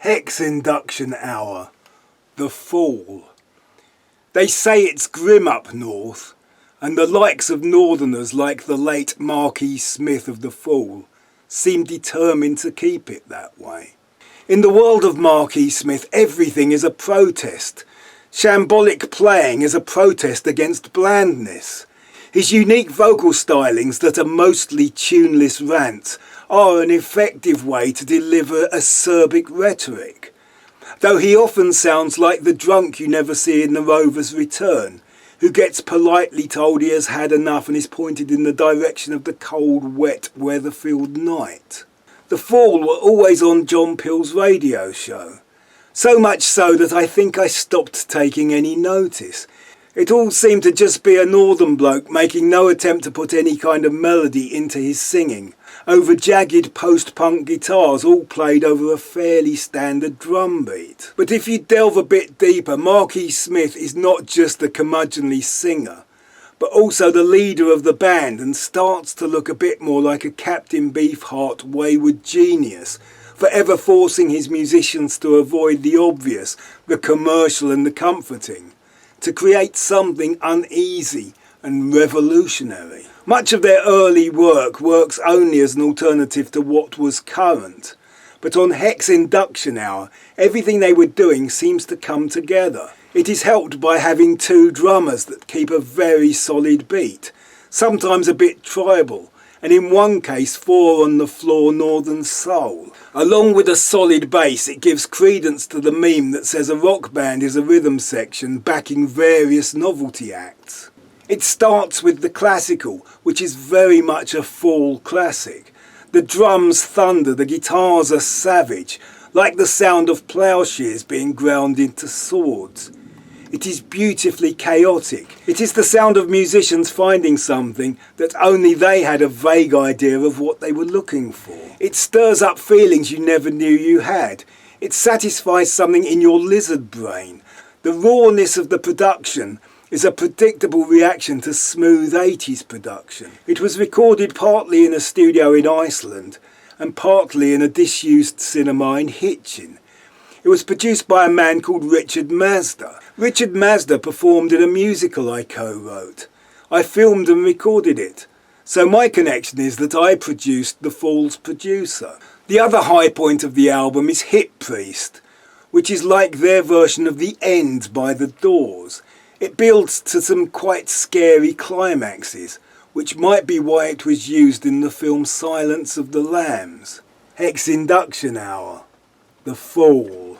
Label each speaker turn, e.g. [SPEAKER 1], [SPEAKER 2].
[SPEAKER 1] Hex Enduction Hour. The Fall. They say it's grim up north, and the likes of northerners like the late Marquis Smith of the Fall seem determined to keep it that way. In the world of Marquis Smith, everything is a protest. Shambolic playing is a protest against blandness. His unique vocal stylings that are mostly tuneless rants are an effective way to deliver acerbic rhetoric, though he often sounds like the drunk you never see in The Rover's Return, who gets politely told he has had enough and is pointed in the direction of the cold, wet Weatherfield night. The Fall were always on John Pill's radio show, so much so that I think I stopped taking any notice. It all seemed to just be a northern bloke making no attempt to put any kind of melody into his singing, over jagged post-punk guitars all played over a fairly standard drum beat. But if you delve a bit deeper, Marquis Smith is not just a curmudgeonly singer, but also the leader of the band, and starts to look a bit more like a Captain Beefheart wayward genius, forever forcing his musicians to avoid the obvious, the commercial and the comforting, to create something uneasy and revolutionary. Much of their early work works only as an alternative to what was current, but on Hex Enduction Hour, everything they were doing seems to come together. It is helped by having two drummers that keep a very solid beat, sometimes a bit tribal, and in one case 4 on the floor northern soul. Along with a solid bass, it gives credence to the meme that says a rock band is a rhythm section backing various novelty acts. It starts with the classical, which is very much a Fall classic. The drums thunder, the guitars are savage, like the sound of ploughshares being ground into swords. It is beautifully chaotic. It is the sound of musicians finding something that only they had a vague idea of what they were looking for. It stirs up feelings you never knew you had. It satisfies something in your lizard brain. The rawness of the production is a predictable reaction to smooth 80s production. It was recorded partly in a studio in Iceland and partly in a disused cinema in Hitchin. It was produced by a man called Richard Mazda. Richard Mazda performed in a musical I co-wrote. I filmed and recorded it, so my connection is that I produced The Fall's producer. The other high point of the album is Hip Priest, which is like their version of The End by The Doors. It builds to some quite scary climaxes, which might be why it was used in the film Silence of the Lambs. Hex Enduction Hour. The Fall.